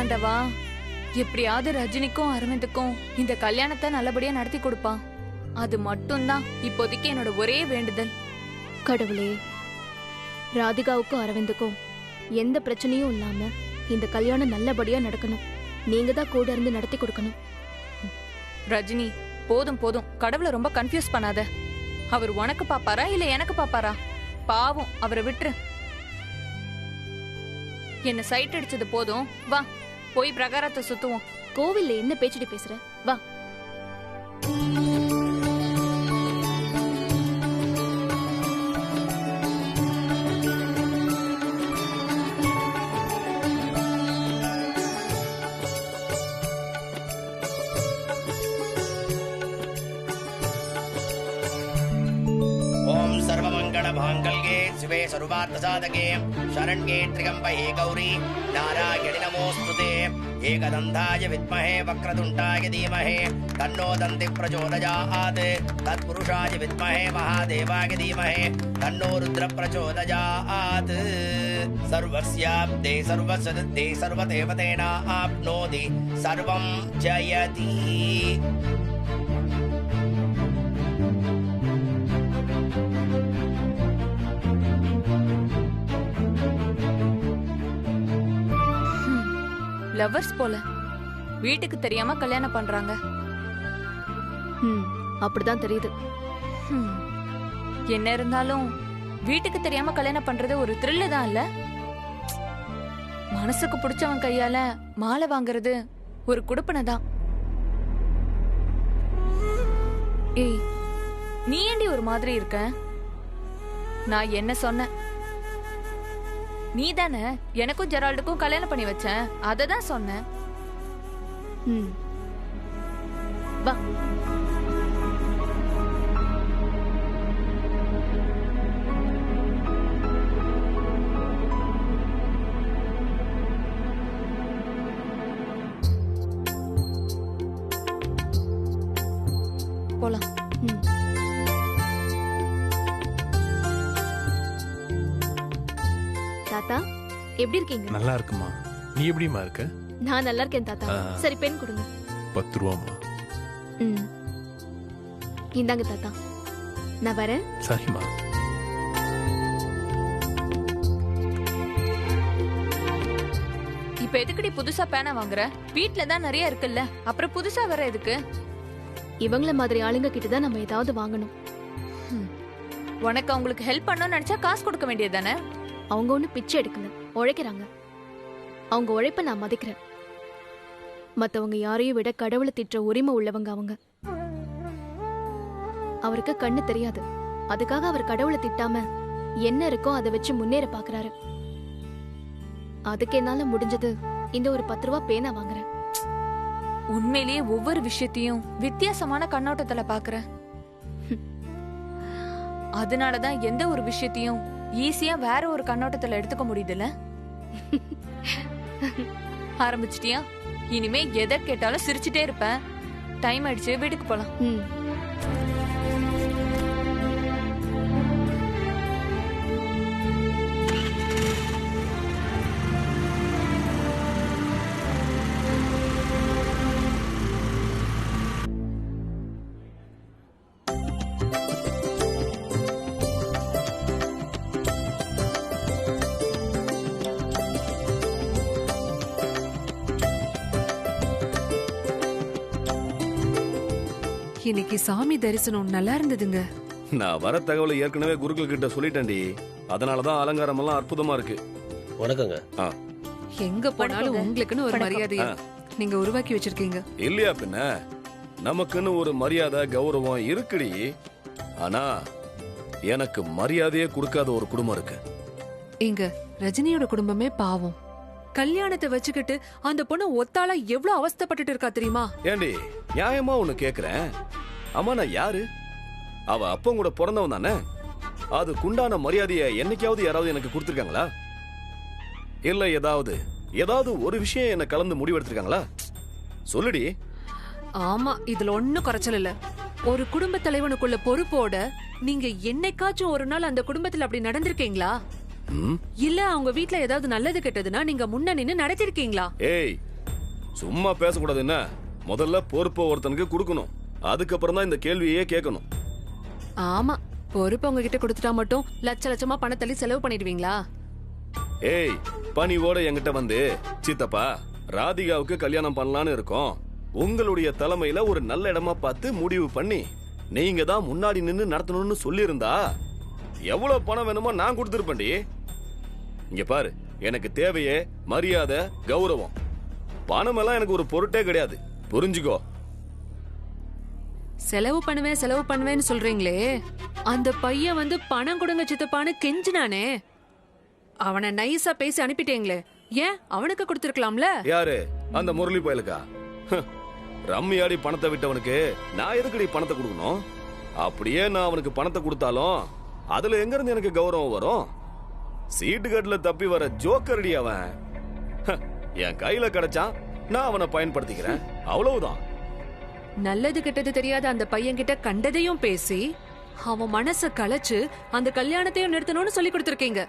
ஆண்டவா, எப்படியாவது ரஜினிக்கும் அரவிந்துக்கும் இந்த கல்யாணத்தை நல்லபடியா நடத்தி கொடுப்பான். அது மட்டும்தான் இப்போதைக்கு என்னோட ஒரே வேண்டுதல். கடவுளே, ராதிகாவுக்கும் அரவிந்துக்கும் எந்த பிரச்சனையும் இல்லாம இந்த கல்யாணம் நல்லபடியா நடக்கணும். நீங்க தான் கூட இருந்து நடத்தி கொடுக்கணும். ரஜினி, போதும் போதும், கடவுளை ரொம்ப கன்ஃபியூஸ் பண்ணாத. அவர் உனக்கு பாப்பாரா இல்ல எனக்கு பாப்பாரா? பாவம், அவரை விட்டுரு. என்ன சைட் அடிச்சது போதும், வா போய் பிரகாரத்தை சுத்துவோம். கோவில்ல என்ன பேச்சுட்டு பேசுற? வா. सर्वमंगलमांगल्ये शिवे सर्वार्थसाधके शरण्ये त्र्यम्बके गौरी नारायणि नमोस्तुते एकदन्ताय विद्महे वक्रतुण्डाय धीमहि तन्नो दन्ति प्रचोदयात् तत्पुरुषाय विद्महे महादेवाय धीमहि तन्नो रुद्र प्रचोदयात् सर्वस्याब्दे सर्वसद्दे सर्वदेवतेना आप्नोति सर्वं जयति. லவர்ஸ் போல வீட்டுக்கு தெரியாம கல்யாணம் பண்றாங்க. அப்படிதான் தெரியுது. என்ன இருந்தாலும் வீட்டுக்கு தெரியாம கல்யாணம் பண்றது ஒரு த்ரில்லு தான் இல்ல? மனசுக்கு பிடிச்சவன் கையால மாலை வாங்குறது ஒரு குடுப்பனை தான். ஏய், நீ ஏண்டி ஒரு மாதிரி இருக்க? நான் என்ன சொன்னேன்? நீ தானே எனக்கும் ஜெரால்டுக்கும் கல்யாணம் பண்ணி வச்சேன், அததான் சொன்னேன். வா. போலாம். தாத்தா, எப்படி இருக்கீங்க? நல்லா இருக்குமா. நீ எப்படிமா இருக்க? நான் நல்லா இருக்கேன் தாத்தா. சரி, பெண் கொடுங்க. 10 ரூபாமா. இந்தாங்க தாத்தா, நான் வரேன். சரிம்மா. இப்ப எதுக்குடி புதுசா பேனா வாங்குற? வீட்ல தான் நிறைய இருக்குல்ல, அப்புறம் புதுசா வர எதுக்கு? இவங்கள மாதிரி ஆளுங்க கிட்டதான் நம்ம ஏதாவது வாங்கணும். உனக்கு அவங்களுக்கு ஹெல்ப் பண்ணணும்னு நினைச்சா காசு கொடுக்க வேண்டியது தானே? அவங்க ஒண்ணு பிச்சை எடுக்கல, உழைக்கிறாங்க. அவங்க உழைப்ப நான் மதிக்கிறேன். மத்தவங்க யாரையும் விட கடவுளை திட்டுற உரிமை உள்ளவங்க அவங்க. அவருக்கு கண்ணு தெரியாது, அதுக்காக அவர் கடவுளை திட்டாம என்ன இருக்கோ அதை வச்சு முன்னேற பாக்குறாரு. அதுக்கு என்னால முடிஞ்சது இந்த ஒரு 10 ரூபா பேனா வாங்குறேன். உண்மையிலேயே ஒவ்வொரு விஷயத்தையும் வித்தியாசமான கண்ணோட்டத்துல பாக்குற. அதனாலதான் எந்த ஒரு விஷயத்தையும் ஈஸியா வேற ஒரு கண்ணோட்டத்துல எடுத்துக்க முடியுதுல்ல? ஆரம்பிச்சிட்டியா? இனிமே எதை கேட்டாலும் சிரிச்சுட்டே இருப்பேன். டைம் ஆயிடுச்சு, வீட்டுக்கு போலாம். இன்னைக்கு சாமி தரிசனம் நல்லா இருந்ததுங்க. நான் வர தகவலை ஏற்கனவே குருக்கள் கிட்ட சொல்லிட்டேன்டி. அதனாலதான் அலங்காரம் எல்லாம் அற்புதமா இருக்கு. வணக்கங்க. எங்க போனாலும் உங்களுக்குன்னு ஒரு மரியாதையை நீங்க உருவாக்கி வச்சிருக்கீங்க இல்லையா? பின்ன நமக்குன்னு ஒரு மரியாதை கௌரவம் இருக்குடி. ஆனா எனக்கு மரியாதையே கொடுக்காத ஒரு குடும்பம் இருக்கு. இங்க ரஜினியோட குடும்பமே பாவம். கல்யாணத்தை வச்சுக்கிட்டு அந்த பொண்ணு ஒத்தாளா எவ்வளவு அவஸ்தைப்பட்டுட்டு இருக்கா தெரியுமா? ஏண்டி, நியாயமா ஒண்ணு கேக்குறேன். அம்மா, நான் யாரு? அவ அப்பன் கூட பிறந்தவன் தானே. அதுக்குண்டான மரியாதையை என்னைக்காவது யாராவது எனக்கு கொடுத்துருக்காங்களா? இல்ல ஏதாவது ஒரு விஷயம் என்ன கலந்து முடிவெடுத்திருக்காங்களா? சொல்லுடி. ஆமா, இதுல ஒண்ணும் குறைச்சல் இல்ல. ஒரு குடும்ப தலைவனுக்குள்ள பொறுப்போட நீங்க என்னைக்காச்சும் ஒரு நாள் அந்த குடும்பத்துல அப்படி நடந்திருக்கீங்களா? இல்ல அவங்க வீட்ல ஏதாவது நல்லது கெட்டதுன்னா நீங்க முன்ன நின்னு நடத்திருக்கீங்களா? ஏய், சும்மா பேசக்கூடாது என்ன? முதல்ல பொறுப்பை ஒருத்தனுக்கு கொடுக்கணும், அதுக்கப்புறம் தான் இந்த கேள்வியே கேட்கணும். ஆமா, பொறுப்பு உங்ககிட்ட கொடுத்துட்டா மட்டும் லட்ச லட்சமா பணத்தள்ளி செலவு பண்ணிடுவீங்களா? ஏய், பணிவோட என்கிட்ட வந்து சித்தப்பா ராதிகாவுக்கு கல்யாணம் பண்ணலான்னு இருக்கோம், உங்களுடைய தலைமையில ஒரு நல்ல இடமா பார்த்து முடிவு பண்ணி நீங்க தான் முன்னாடி நின்னு நடத்தணும்னு சொல்லியிருந்தா எவ்வளவு பணம் வேணுமோ நான் கொடுத்துருப்பேன்டி. இங்க பாரு, எனக்கு தேவையே மரியாதை, கௌரவம். பணம் எல்லாம் எனக்கு ஒரு பொருட்டே கிடையாது, புரிஞ்சுக்கோ. செலவு பண்ணுவேன்னு சொல்றீங்களே, அந்த பையன் வந்து பணம் கொடுங்க சித்தப்பான்னு கெஞ்சினானே, அவனை நைஸா பேசி அனுப்பிட்டீங்களே, ஏன் அவனுக்கு கொடுத்திருக்கலாம்ல? யாரு? அந்த முரளி பயலுக்கா? ரம்மியாடி பணத்தை விட்டவனுக்கு நான் எதுக்கடி பணத்தை கொடுக்கணும்? அப்படியே நான் அவனுக்கு பணத்தை கொடுத்தாலும் அதுல எங்க இருந்து எனக்கு கௌரவம் வரும்? சீட்டு கட்டுல தப்பி வர ஜோக்கரடி அவன். என் கையில கிடைச்சான், நான் அவனை பயன்படுத்திக்கிறேன், அவ்வளவுதான். நல்லது கெட்டது தெரியாத அந்த பையன் கிட்ட கண்டதையும் பேசி அவன் மனச கலைச்சு அந்த கல்யாணத்தையும் நிறுத்தணும்னு சொல்லி கொடுத்திருக்கீங்க.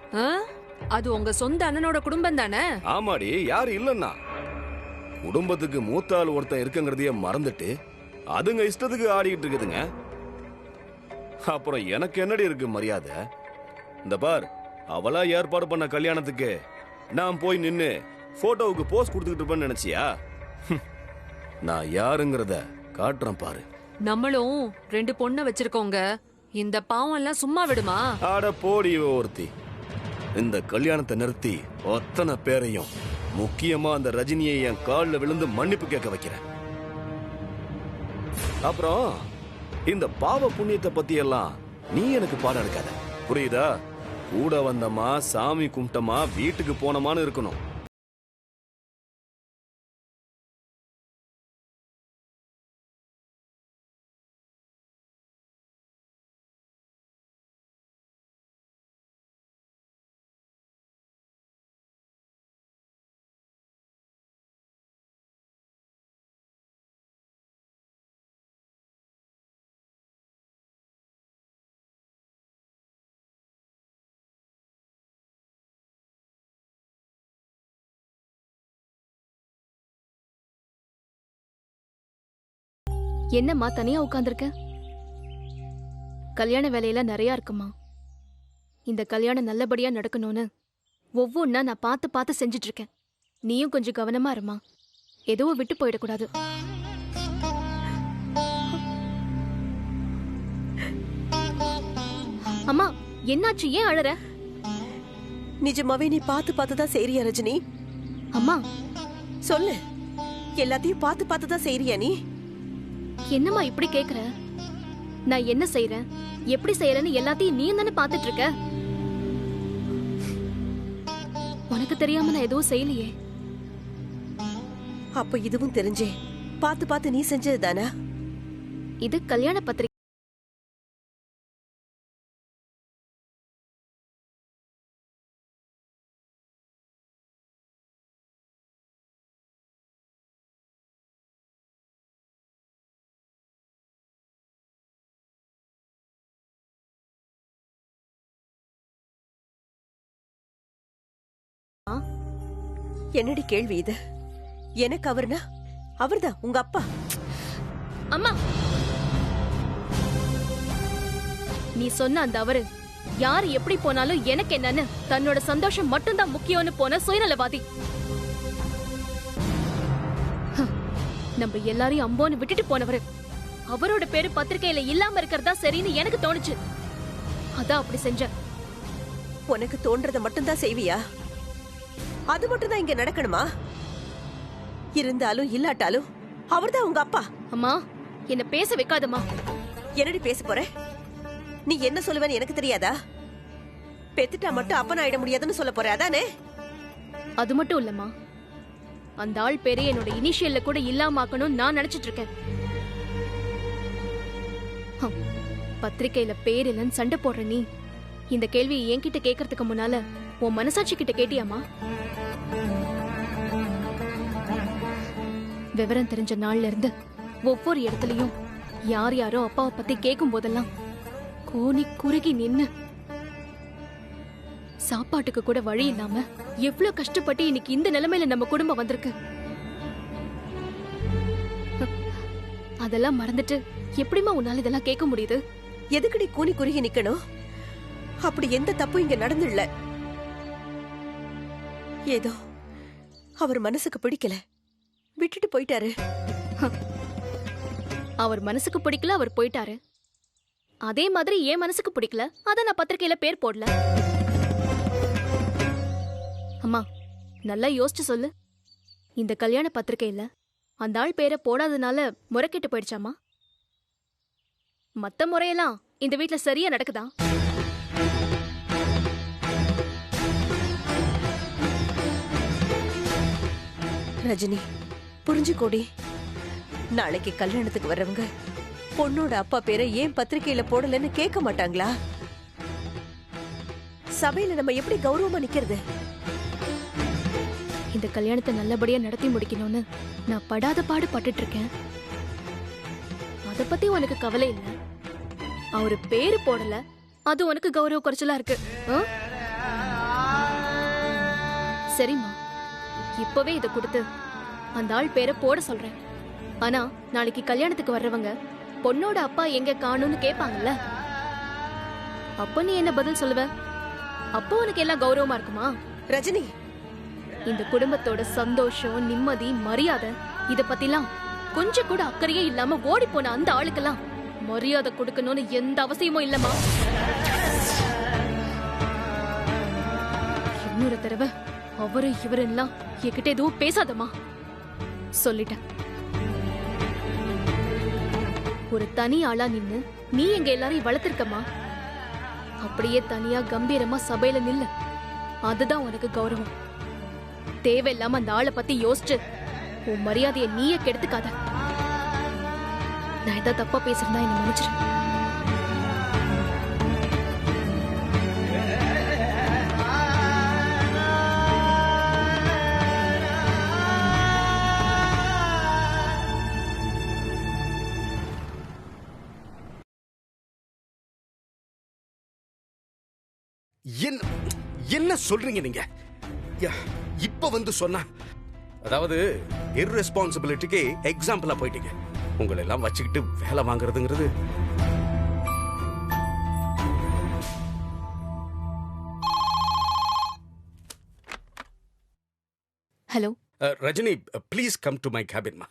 அது உங்க சொந்த அண்ணனோட குடும்பம் தானே? ஆமாடி, யாரு இல்லன்னா? குடும்பத்துக்கு மூத்த ஆள் ஒருத்தன் இருக்குங்கிறதையே மறந்துட்டு அதுங்க இஷ்டத்துக்கு ஆடிக்கிட்டு இருக்குதுங்க. அப்புறம் எனக்கு என்னடி இருக்கு மரியாதை? இந்த பார், அவளா ஏற்பாடு பண்ண கல்யாணத்துக்கு நான் போய் நின்னு போட்டோவுக்கு போஸ்ட் கொடுத்துக்கிட்டு இருப்பேன்னு நினைச்சியா? நான் யாருங்கிறத காட்டுறேன் பாரு. நம்மளும் 2 பொண்ணை வச்சிருக்கோங்க, இந்த பாவம் எல்லாம் சும்மா விடுமா? ஆட போடி ஒருத்தி. இந்த கல்யாணத்தை நிறுத்தி அத்தனை பேரையும், முக்கியமா அந்த ரஜினியை என் காலில் விழுந்து மன்னிப்பு கேட்க வைக்கிறேன். அப்புறம் இந்த பாவ புண்ணியத்தை பத்தி எல்லாம் நீ எனக்கு பாடம் எடுக்காத, புரியுதா? கூட வந்தமா, சாமி கும்பிட்டமா, வீட்டுக்கு போனமான்னு இருக்கணும். என்னம்மா தனியா உட்கார்ந்திருக்க? கல்யாண வேலையில நிறைய இருக்குமா. இந்த கல்யாணம் நல்லபடியா நடக்கணும்னு ஒவ்வொன்னா நான் பார்த்து பார்த்து செஞ்சுட்டு இருக்கேன். நீயும் கொஞ்சம் கவனமா இருமா, எதுவும் விட்டு போயிடக்கூடாது. அம்மா, என்னாச்சு? ஏன் அழற? நிஜமாவே நீ பார்த்து பார்த்து தான் செய்றியா ரஜினி? அம்மா சொல்லு, எல்லாத்தையும் பார்த்து பார்த்து தான் செய்றியா நீ? என்னம்மா இப்படி கேக்குற? நான் என்ன செய்யறேன், எப்படி செய்யறேன்னு எல்லாத்தையும் நீ தானே பாத்துட்டு இருக்க. உனக்கு தெரியாம நான் எதுவும் செய்யலையே. அப்ப இதுவும் தெரிஞ்சே பார்த்து பார்த்து நீ செஞ்சது தானா? இது கல்யாண பத்திரிகை. என்னடி கேள்வி இது? எனக்கு அவர்னா அவர்தான் உங்க அப்பா. அம்மா, நீ சொன்ன அந்த அவரு யாரு எப்படி போனாலும் எனக்கு என்னன்னு தன்னோட சந்தோஷம் மட்டும்தான் முக்கியம்னு போன சுயநலவாதி. நம்ம எல்லாரையும் அம்போன்னு விட்டுட்டு போனவரு. அவரோட பேரு பத்திரிகையில இல்லாம இருக்கிறதா சரின்னு எனக்கு தோணுச்சு, அதான் அப்படி செஞ்ச. உனக்கு தோன்றத மட்டும்தான் செய்வியா? அது மட்டும் தான் இங்க நடக்கணுமா? இருந்தாலும் இல்லாட்டாலும் அவர்தான் உங்க அப்பா. அம்மா, என்ன பேச வைக்காதம்மா. என்னடி பேச போற? நீ என்ன சொல்லுவேன்னு எனக்கு தெரியாதா? பெத்துட்டா மட்டும் அப்பன் ஆயிட முடியாதுன்னு சொல்ல போற, அதானே? அது மட்டும் இல்லம்மா, அந்த ஆள் பேரு என்னோட இனிஷியல்ல கூட இல்லாம ஆக்கணும்னு நான் நினைச்சிட்டு இருக்கேன். பத்திரிக்கையில பேர் இல்லைன்னு சண்டை போடுற நீ இந்த கேள்வியை என்கிட்ட கேட்கறதுக்கு முன்னால உன் மனசாட்சி கிட்ட கேட்டியாமா? விவரம் தெரிஞ்ச நாள்ல இருந்து ஒவ்வொரு இடத்துலயும் யார் யாரோ அப்பாவை பத்தி கேட்கும் போதெல்லாம் கோணி குறுகி நின்னு சாப்பாட்டுக்கு கூட வழி இல்லாம எவ்வளவு கஷ்டப்பட்டு இன்னைக்கு இந்த நிலைமையில நம்ம குடும்பம் வந்திருக்கு. அதெல்லாம் மறந்துட்டு எப்படிமா உன்னால இதெல்லாம் கேட்க முடியுது? எதுக்குடி கூனி குறுகி நிக்கணும்? அப்படி எந்த தப்பும் இங்க நடந்துள்ள. ஏதோ அவர் மனசுக்கு பிடிக்கல, விட்டுட்டு போயிட்டாரு. அவர் மனசுக்கு பிடிக்கல, அவர் போயிட்டாரு. அதே மாதிரி என் மனசுக்கு பிடிக்கல, அத நான் பத்திரிக்கையில பேர் போடல. அம்மா, நல்லா யோசிச்சு சொல்லு. இந்த கல்யாண பத்திரிக்கையில அந்த ஆள் பேரை போடாதனால முறைகெட்டு போயிடுச்சாமா? மத்த முறையெல்லாம் இந்த வீட்ல சரியா நடக்குதா? ரஜினி, புரிஞ்சுக்கோடி. நாளைக்கு கல்யாணத்துக்கு வர்றவங்க பொண்ணோட அப்பா பேரை ஏன் பத்திரிக்கையில போடலன்னு கேட்க மாட்டாங்களா? சபையில நம்ம எப்படி கௌரவமா நிக்கிறது? இந்த கல்யாணத்தை நல்லபடியா நடத்தி முடிக்கணும்னு நான் படாத பாடு பட்டுட்டு இருக்கேன். அத பத்தி உனக்கு கவலை இல்ல. அவரு பேரு போடல, அது உனக்கு கௌரவ குறைச்சலா இருக்கு. சரிம்மா, இப்பவே இத கொடுத்து அந்த ஆள் பேரை போட சொல்றேன். ஆனா நாளைக்கு கல்யாணத்துக்கு வர்றவங்க பொண்ணோட அப்பா எங்க காணும்னு கேட்பாங்கல்ல, அப்ப நீ என்ன பதில் சொல்லுவ? அப்போ உனக்கு எல்லாம் கௌரவமா இருக்குமா? ரஜினி, இந்த குடும்பத்தோட சந்தோஷம், நிம்மதி, மரியாதை இத பத்திலாம் கொஞ்சம் கூட அக்கறையே இல்லாம ஓடி போன அந்த ஆளுக்கெல்லாம் மரியாதை கொடுக்கணும்னு எந்த அவசியமும் இல்லம்மா. இன்னொரு தடவை அவரு இவரு எல்லாம் என்கிட்ட எதுவும் பேசாதம்மா, சொல்லிட்டேன். ஒரு தனி ஆளா நின்னு நீ எங்க எல்லாரையும் வளர்த்திருக்கமா, அப்படியே தனியா கம்பீரமா சபையில நில்லு. அதுதான் உனக்கு கௌரவம். தேவையில்லாம அந்த ஆளை பத்தி யோசிச்சு உன் மரியாதையை நீயே கெடுத்துக்காத. நான் ஏதாவது தப்பா பேசுறதா என்ன மன்னிச்சிரு. என்ன சொல்றீங்க நீங்க? இப்ப வந்து சொன்னா, அதாவது இர்ரெஸ்பான்சிபிலிட்டிக்கு எக்ஸாம்பிளா போயிட்டீங்க. உங்களை எல்லாம் வச்சுக்கிட்டு வேலை வாங்குறதுங்கிறது. Hello Rajini, please come to my cabin மா.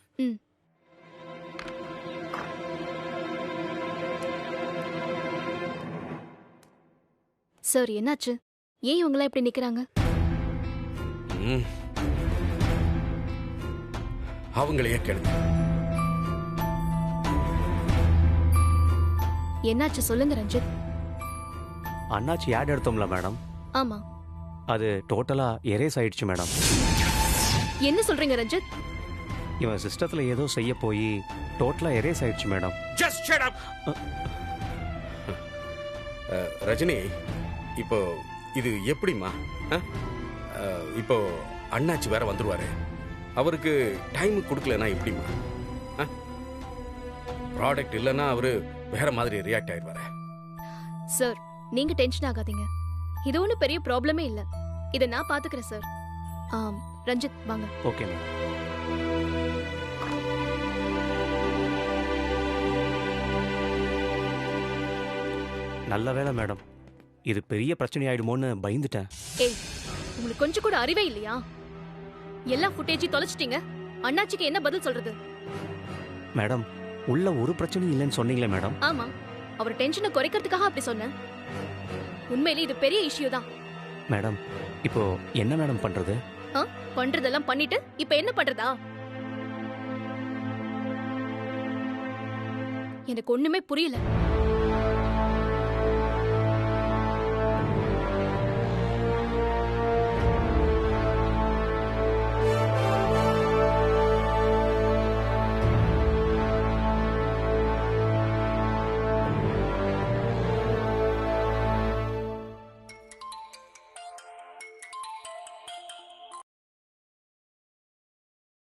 சார், என்னாச்சு? ஏன் இவங்களாம் இப்படி நிக்கிறாங்க? அவங்களையே கேளுங்க. என்னாச்சு சொல்லுங்க ரஞ்சித். அண்ணாச்சி ஆட் எடுத்தோம்ல மேடம், ஆமா, அது டோட்டலா எரேஸ் ஆயிடுச்சு மேடம். என்ன சொல்றீங்க ரஞ்சித்? இவன் சிஸ்டத்துல ஏதோ செய்ய போய் டோட்டலா எரேஸ் ஆயிடுச்சு madam. Just shut up. Rajini, இப்போ இது எப்படிமா? இப்போ அண்ணாச்சி வேற வந்துருவாரு. அவருக்கு டைம் கொடுக்கலன்னா எப்படிமா? ப்ராடக்ட் இல்லைன்னா அவரு வேற மாதிரி ரியாக்ட் ஆயிடுவாரு. சார், நீங்க டென்ஷன் ஆகாதீங்க. இது ஒன்றும் பெரிய ப்ராப்ளமே இல்ல. இதை நான் பாத்துக்கிறேன் சார். ரஞ்சித் வாங்க. Okay ma'am. நல்ல வேலை மேடம், இது பெரிய பிரச்சனை ஆயிடுமோன்னு பயந்துட்டேன். ஏய், உங்களுக்கு கொஞ்சம் கூட அறிவே இல்லையா? எல்லா ஃபுட்டேஜையும் தொலைச்சிட்டீங்க. அண்ணாச்சிக்கு என்ன பதில் சொல்றது? மேடம், உள்ள ஒரு பிரச்சனையும் இல்லைன்னு சொன்னீங்களே மேடம். ஆமா, அவர் டென்ஷனை குறைக்கிறதுக்காக அப்படி சொன்னேன். உண்மையிலே இது பெரிய இஷ்யூ தான். மேடம், இப்போ என்ன மேடம் பண்றது? பண்றதெல்லாம் பண்ணிட்டு இப்ப என்ன பண்றதா? எனக்கு ஒண்ணுமே புரியல.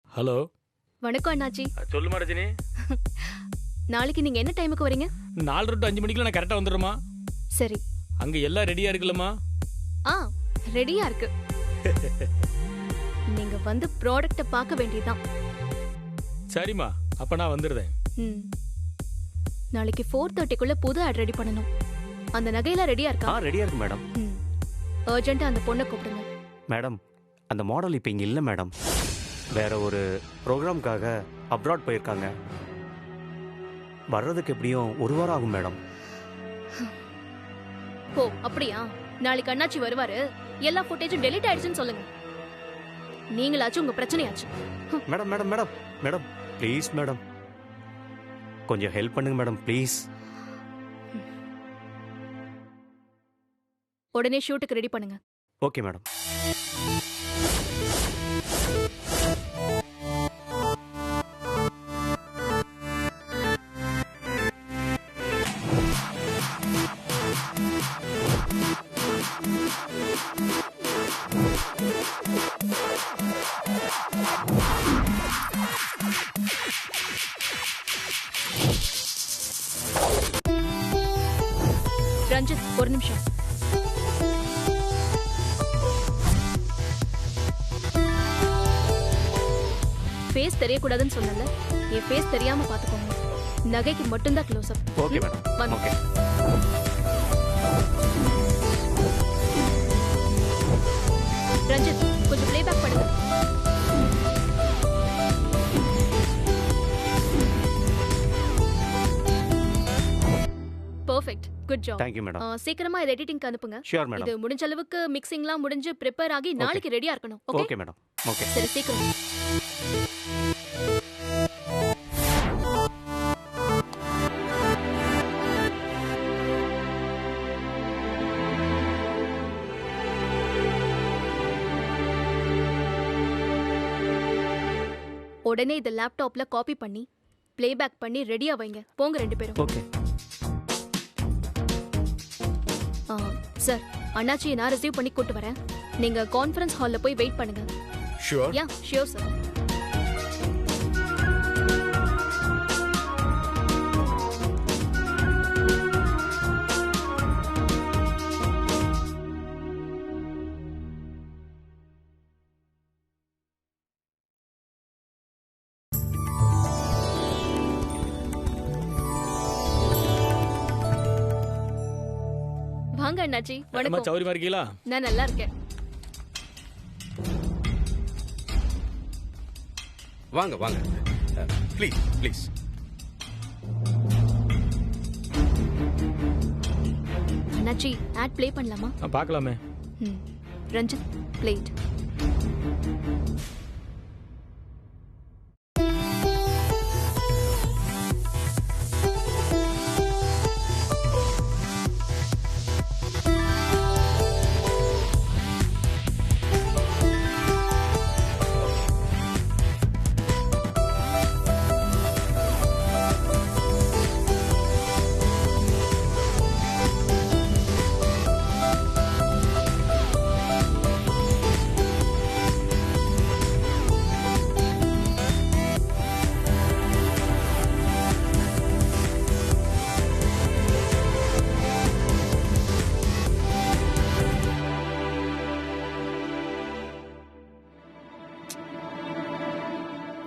ஹலோ, வணக்கம் அண்ணாச்சி. சொல்லுமா ரஜினி. நாளைக்கு நீங்க என்ன டைமுக்கு வரீங்க? 4 to 5 மணிக்குள்ள நான் கரெக்டா வந்துடுமா? சரி. அங்க எல்லாம் ரெடியா இருக்குல்லம்மா? ரெடியா இருக்கு. நீங்க வந்து ப்ராடக்ட்ட பார்க்க வேண்டியதுதான். சரிம்மா, அப்ப நான் வந்துடுறேன். ம். நாளைக்கு 4:30க்குள்ள புது ஆட் ரெடி பண்ணணும். அந்த நகையெல்லாம் ரெடியா இருக்கா? ரெடியா இருக்கு மேடம். அர்ஜென்ட்டா அந்த பொண்ணை கூப்பிடுங்க. மேடம் அந்த மாடல் இப்போ இங்கே இல்லை மேடம். வேற ஒரு ப்ரோக்ராம்காக அப்ராட் போயிருக்காங்க. வர்றதுக்கு எப்படியும் 1 வாரம் ஆகும் மேடம். ஓ அப்படியா? நாளைக்கு அண்ணாச்சி வருவாரு. எல்லா ஃபுட்டேஜும் டெலீட் ஆயிடுச்சுன்னு சொல்லுங்க. நீங்களாச்சும் உங்க பிரச்சனையாச்சு. Madam madam madam madam please madam, கொஞ்சம் ஹெல்ப் பண்ணுங்க மேடம் ப்ளீஸ். உடனே ஷூட்டுக்கு ரெடி பண்ணுங்க. Okay madam. ரஞ்சித் ஒரு நிமிஷம். ஃபேஸ் தெரியக்கூடாதுன்னு சொன்னல, என் ஃபேஸ் தெரியாம பாத்துக்கோங்க. நகைக்கு மட்டும்தான் close up. Okay madam. Okay. Ranjith கொஞ்சம் ப்ளேபேக் பண்ணுங்க. Perfect. Good job. Thank you madam. சீக்கிரமா இத எடிட்டிங்க்கு அனுப்புங்க. Sure madam. இது முடிஞ்ச அளவுக்கு மிக்சிங்லாம் முடிஞ்சு ப்ரிப்பேர் ஆகி நாளைக்கு ரெடியா இருக்கணும். ஓகே? Okay madam. ஓகே. சரி சீக்கிரம். உடனே இத லேப்டாப்ல காப்பி பண்ணி ப்ளேபேக் பண்ணி ரெடியா வைங்க. போங்க 2 பேரும். ஓகே. சார், அண்ணாச்சியை நான் ரிசீவ் பண்ணி கூட்டு வரேன். நீங்க கான்ஃபரன்ஸ் ஹால்ல போய் வெயிட் பண்ணுங்க. ஷூர். Yeah sure sir. வாங்க அண்ணாச்சி. வணக்கம். சௌரியமா இருக்கீங்களா? நான் நல்லா இருக்கேன். வாங்க வாங்க ப்ளீஸ் ப்ளீஸ். அண்ணாச்சி ஆட் ப்ளே பண்ணலாமா? பார்க்கலாமே. ரஞ்சித் பிளேட்.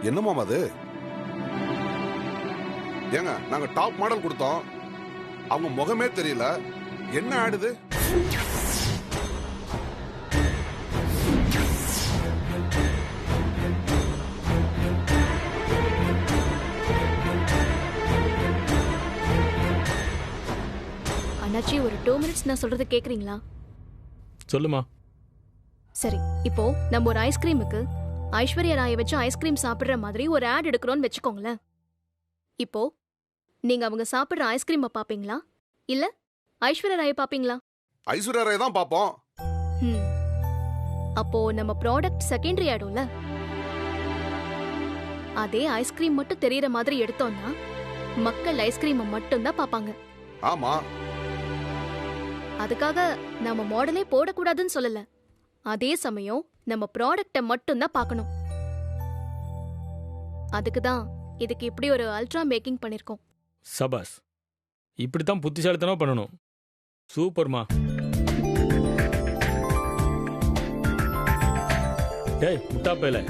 என்னமா அது? ஏங்க நாங்க டாப் மாடல் கொடுத்தோம், அவங்க முகமே தெரியல, என்ன ஆடுது? அண்ணாச்சி ஒரு 2 மினிட்ஸ் நான் சொல்றது கேக்குறீங்களா? சொல்லுமா. சரி, இப்போ நம்ம ஒரு ஐஸ்கிரீமுக்கு ஐஸ்வர்யா ராயை வச்சு ஐஸ்கிரீம் சாப்பிடுற மாதிரி ஒரு ஆட் எடுக்கிறோம்னு வச்சுக்கோங்களேன். இப்போ நீங்க அவங்க சாப்பிடுற ஐஸ்கிரீமை பாப்பீங்களா இல்ல ஐஸ்வர்யா ராயை பாப்பீங்களா? ஐஸ்வர்யா ராய் தான் பாப்போம். அப்போ நம்ம ப்ராடக்ட் செகண்டரி ஆயிடும்ல. அதே ஐஸ்கிரீம் மட்டும் தெரியற மாதிரி எடுத்தோம்னா மக்கள் ஐஸ்கிரீமை மட்டும் தான் பாப்பாங்க. ஆமா. அதுக்காக நம்ம மாடலே போடக்கூடாதுன்னு சொல்லல. அதே சமயம் நம்ம ப்ராடக்ட்ட மட்டும் தான் பார்க்கணும். அதுக்கு தான் இதுக்கு இப்படி ஒரு அல்ட்ரா மேக்கிங் பண்ணிருக்கோம். சபாஸ், இப்படி தான் புத்திசாலித்தனமா பண்ணணும். சூப்பர்மா. டேய் முட்டாப்பையில,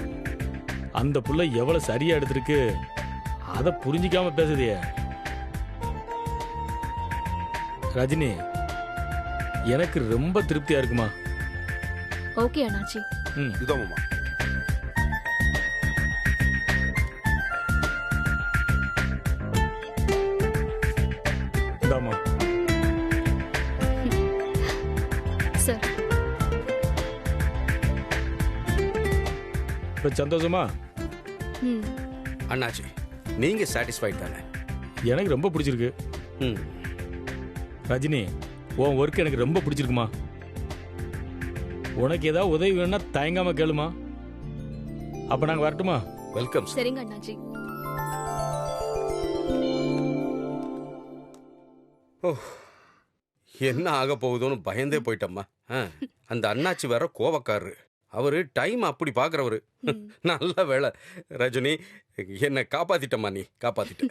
அந்த புள்ள எவ்வளவு சரியா எடுத்திருக்கு. அதை புரிஞ்சிக்காம பேசுதியே ரஜினி. எனக்கு ரொம்ப திருப்தியா இருக்குமா. ஓகே அண்ணாச்சி. இதோ மாமா. இந்தாம்மா. சார் இப்ப சந்தோஷமா? அண்ணாச்சி நீங்க சாட்டிஸ்ஃபைட் தானே? எனக்கு ரொம்ப பிடிச்சிருக்கு. ரஜினி, உன் ஒர்க் எனக்கு ரொம்ப பிடிச்சிருக்குமா. உனக்கு ஏதாவது உதவி வேணும்னா தயங்காம கேளுமா. அப்ப நாங்க வரட்டுமா? வெல்கம். சரிங்க அண்ணாச்சி. ஓ, என்ன ஆக போகுதுன்னு பயந்தே போயிட்டம்மா. அந்த அண்ணாச்சி வேற கோவக்காரரு. அவரு டைம் அப்படி பாக்குறவரு. நல்ல வேலை ரஜினி, என்னை காப்பாத்திட்டம்மா. நீ காப்பாத்திட்ட.